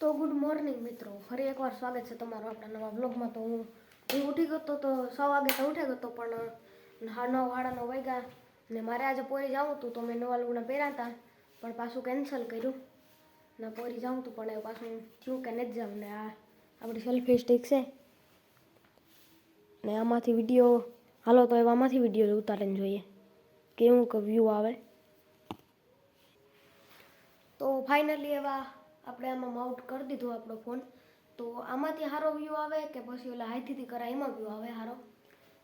તો good morning મિત્રો, ફરી એકવાર સ્વાગત છે તમારું આપણા નવા બ્લોગમાં। તો હું ઉઠી ગયો તો 6 વાગે તો ઉઠી ગયો પણ 9:30 વાગ્યા ને મારે આજે પોરી જાવું હતું તો મેં નવા લુગડા પહેર્યા હતા પણ પાછું કેન્સલ કર્યું ને પોરી જાવું હતું પણ પાછું થયું કે નથી જાવું ને આ આપણી સેલ્ફી સ્ટિક છે ને આમાંથી વિડીયો હાલો તો એમાંથી વિડીયો ઉતારીને જોઈએ કેવું કે વ્યૂ આવે। તો ફાઇનલી એવા આપણે આમાં માઉન્ટ કરી દીધો આપણો ફોન તો આમાંથી સારો વ્યૂ આવે કે પછી ઓલા હાથીથી કરાય એમાં વ્યૂ આવે સારો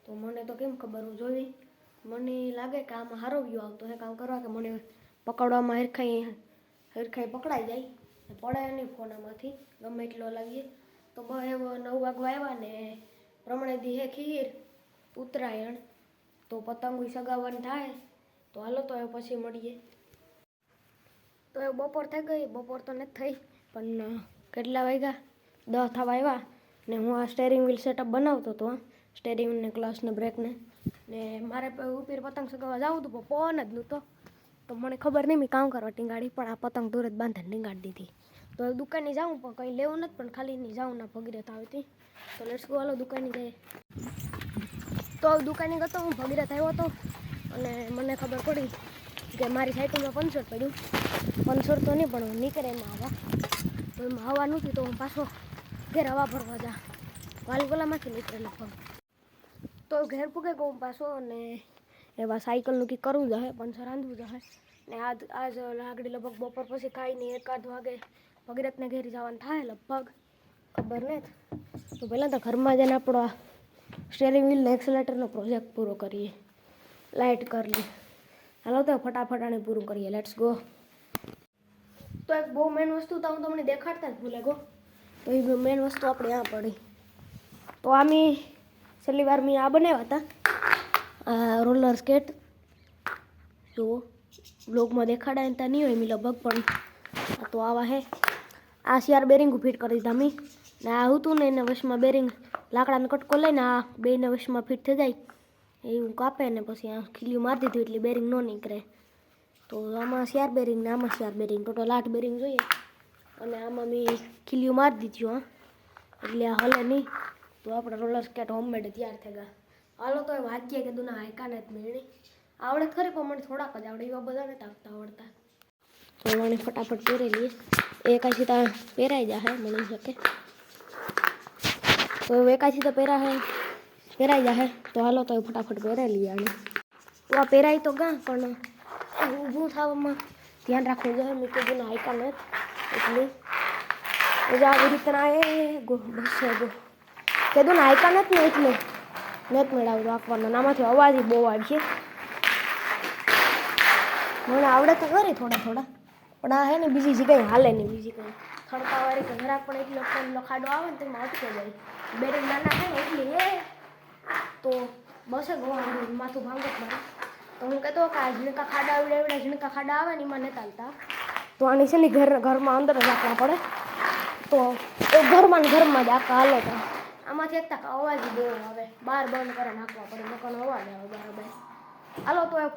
તો મને તો કેમ ખબર હું જોઈ મને લાગે કે આમાં સારો વ્યૂ આવતો હે કામ કરવા કે મને પકડવામાં હરખાઈ પકડાઈ જાય પડે નહીં ફોન આમાંથી ગમે એટલો લાગીએ તો બસ એવો 9 વાગવા આવ્યા ને પ્રમાણે દી હે ખીર ઉત્તરાયણ તો પતંગ સગાવવાની થાય તો હાલો તો એ પછી મળીએ। તો એ બપોર થઈ ગઈ બપોર તો નથી થઈ પણ કેટલા વાગ્યા 10 થવા આવ્યા ને હું આ સ્ટેરિંગ વ્હીલ સેટઅપ બનાવતો હતો સ્ટેરિંગને ક્લચને બ્રેકને ને મારે ઉપર પતંગ સગાવવા જવું હતું પણ પવન જ નહોતો તો મને ખબર નહીં મેં કામ કરવા ટીંગાડી પણ આ પતંગ દૂર જ બાંધીને ટીંગાડી દીધી। તો દુકાને જાઉં પણ કંઈ લેવું નથી પણ ખાલી નહીં જાઉં ના ભગીરથ આવી હતી તો લેટ્સ ગો હાલો દુકાને જઈએ। તો દુકાને ગયો હું ભગીરથ આવ્યો હતો અને મને ખબર પડી કે મારી સાયકલમાં પંચર પડ્યું પંચર તો નહીં પણ નીકળે એમાં હવા તો એમાં હવા નહોતી તો હું પાછો ઘેર હવા ભરવા જા વાલગોલામાંથી નીકળે લગભગ તો ઘેર પૂગે ગયો પાછો અને એવા સાયકલનું કંઈક કરવું જશે પંચર રાંધવું જશે ને આજ લાગડી લગભગ બપોર પછી ખાઈને 1-8 વાગે ભગીરથને ઘેર જવાનું થાય લગભગ ખબર નથી તો પહેલાં તો ઘરમાં જઈને આપણો સ્ટેરિંગ વ્હીલ એક્સેલેટરનો પ્રોજેક્ટ પૂરો કરીએ લાઇટ કરી લઈએ હાલો તો ફટાફટ આને પૂરું કરીએ લેટ્સ ગો। તો એક બહુ મેન વસ્તુ તો હું તમને દેખાડતા જ ભૂલે ગયો તો એ મેન વસ્તુ આપણે આ પડી તો આમી છેલ્લી વાર મેં આ બનાવ્યા હતા રોલર સ્કેટ જો બ્લોગમાં દેખાડાય ત્યાં નહીં હોય મેં લગભગ પણ તો આવા હે આ શિયાર બેરિંગું ફિટ કરી દીધા મેં ને આ હતું ને એના વશમાં બેરિંગ લાકડાનો કટકો લઈને આ બેના વશમાં ફિટ થઈ જાય એવું કાપે ને પછી આ ખીલીઓ મારી દીધું એટલે બેરિંગ ન નીકળે તો આમાં શિયાર બેરિંગ ને આમાં શિયાર બેરિંગ ટોટલ 8 બેરિંગ જોઈએ અને આમાં મેં ખીલીઓ મારી દીધી એટલે આ હલે નહીં તો આપણે રોલર સ્કેટ હોમમેડ તૈયાર થઈ ગયા। હાલો તો એ વાંચીએ કે દુના હાયકાને જ મેળવી આવડે ખરી પણ મને થોડાક જ આવડે એવા બધા નથી આવડતા તો મને ફટાફટ પહેરી લઈએ એકાશી તો પહેરાઈ જશે મળી શકે તો એકાશી તો પહેરાઈ જશે તો હાલો તો ફટાફટ પહેરાઈ લઈએ આને તો આ પહેરાઈ તો ગા પણ ઊભું થવામાં ધ્યાન રાખવું જોઈએ મેં કીધું ને હાયકા નથી એટલે આવી રીતના એ બસ કીધું ને હાયકા નથી ને એટલે નથી મેળાવું રાખવાનો આમાંથી અવાજ બહુ આવે છે મને આવડે તો ખરી થોડા પણ આ હે ને બીજી જગ્યાએ હાલે નહીં બીજી કંઈ ખડકાવાળી કે ઘરાક પણ એટલો ખાડો આવે ને તેમાં અટકે જાય બેરિંગ નાના થાય ને એટલે એ તો બસે ગોવાનું માથું ભાંગત મારે તો હું કહેતો કે આ ઝીણકા ખાડા એવડે ઝીણકા ખાડા આવે ને એમાં નથી ચાલતા તો આની છે ને ઘરમાં અંદર જ રાખવા પડે તો એ ઘરમાં જ આખા હાલો તો આમાંથી એક તક અવાજ બહુ આવે બહાર બંધ કરે નાખવા પડે નકરનો અવાજ આવે બરાબર હાલો તો એ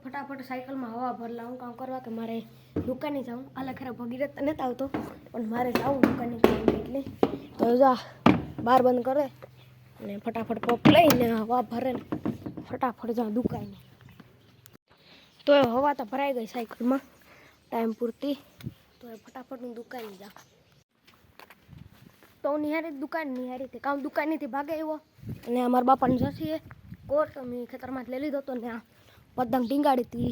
ફટાફટ સાયકલમાં હવા ભરલા હું કામ કરવા કે મારે દુકાને જાઉં હાલે ખરા ભગીરથ નથી આવતો પણ મારે જાઉં દુકાને કામ એટલે તો જા બહાર બંધ કરે અને ફટાફટ પપ લઈને હવા ભરે ને ફટાફટ જાઉં દુકાને તો એ હવા તો ભરાઈ ગઈ સાયકલમાં ટાઈમ પૂરતી તો એ ફટાફટ હું દુકાને જાઉં તો હું નિહારી દુકાનથી કામ દુકાનેથી ભાગે આવ્યો અને અમારા બાપાને જશે કોટ મેં ખેતરમાં લઈ લીધો હતો ને આ પતંગ ટીંગાડી હતી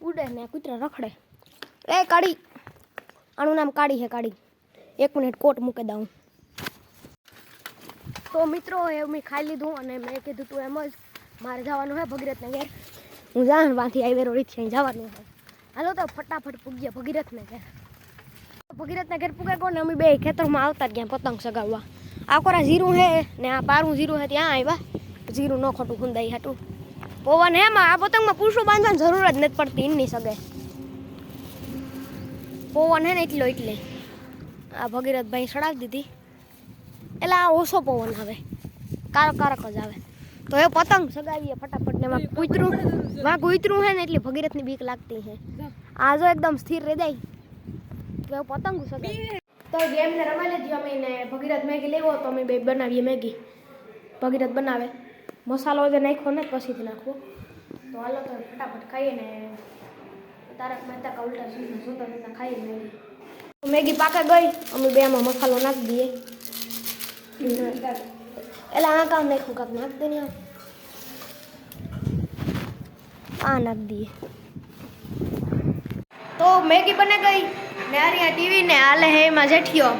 ઉડે ને કૂતરા રખડે એ કાળી આનું નામ કાળી છે કાળી 1 મિનિટ કોટ મૂકી દઉં તો મિત્રો એ મેં ખાઈ લીધું અને મેં કીધું તું એમ જ મારે જવાનું છે ભગીરથને ઘેર હું જાઉં વાંથી આવી રોડીથી અહીં જવાનું છે હાલો તો ફટાફટ પૂગીએ ભગીરથને ઘેર પૂગે કોને અમે બે ખેતરમાં આવતા જ ગયા પતંગ સગાવવા આ કોરા જીરું છે ને આ પારું જીરું છે ત્યાં આવ્યા જીરું ન ખોટું ખુંદાઈ હાટું પવન હેમાં આ પતંગમાં પૂછું બાંધવાની જરૂર જ નથી પડતી એમની સગે પવન હે ને એટલે આ ભગીરથભાઈ સડાવી દીધી એટલે આ ઓછો પવન આવે કારક જ આવે તો એ પતંગ સગાવીએ ફટાફટ ને કૂતરું હે ને એટલે ભગીરથની બીક લાગતી છે આ જો એકદમ સ્થિર રહી જાય કે પતંગ શકે તો ગેમ ને રમાઈ લીધી અમે ને ભગીરથ મેગી લેવો તો અમે બે બનાવીએ મેગી ભગીરથ બનાવે મસાલો જે નાખ્યો ને પછીથી નાખવો તો હાલો તો ફટાફટ ખાઈએ ને તારક મહેતા કા ઉલ્ટા ચશ્મા જોતા જોતા ખાઈએ મેગી પાકે ગઈ અમે બે આમાં મસાલો નાખી દઈએ એટલે આ કામ નાખ્યું કાંક નાખ દે ને આ નાખ દઈએ તો મેગી બને ગઈ ને આ ટીવી ને હાલે હે એમાં જેઠિયો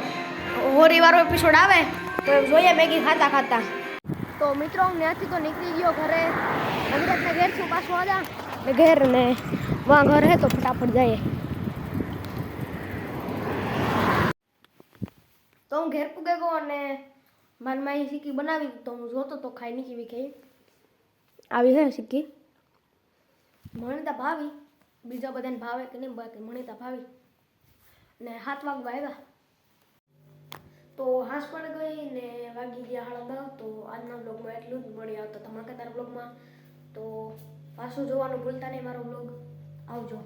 હોરી વાળો એપિસોડ આવે તો જોઈએ મેગી ખાતા ખાતા તો મિત્રો હું ત્યાંથી તો નીકળી ગયો ઘરે ભગીરથના ઘેર છું પાછું આજા ને ઘેર ને વાં ઘર હે તો ફટાફટ જઈએ તો હું ઘેર પૂગે ગયો અને મારી માઈ સિક્કી બનાવી તો હું જોતો તો ખાઈ ની કેવી ખાઈ આવી હે સિક્કી મને તો ભાવી બીજા બધાને ભાવે કે નહીં બાકી મને તો ભાવી ને 7 વાગવા આવ્યા તો હાંસ પણ ગઈ ને વાગી ગયા 10:30 તો આજના બ્લોગમાં એટલું જ મળી આવતો ધમાકેદાર બ્લોગમાં તો પાછું જોવાનું ભૂલતા નહીં મારો બ્લોગ આવજો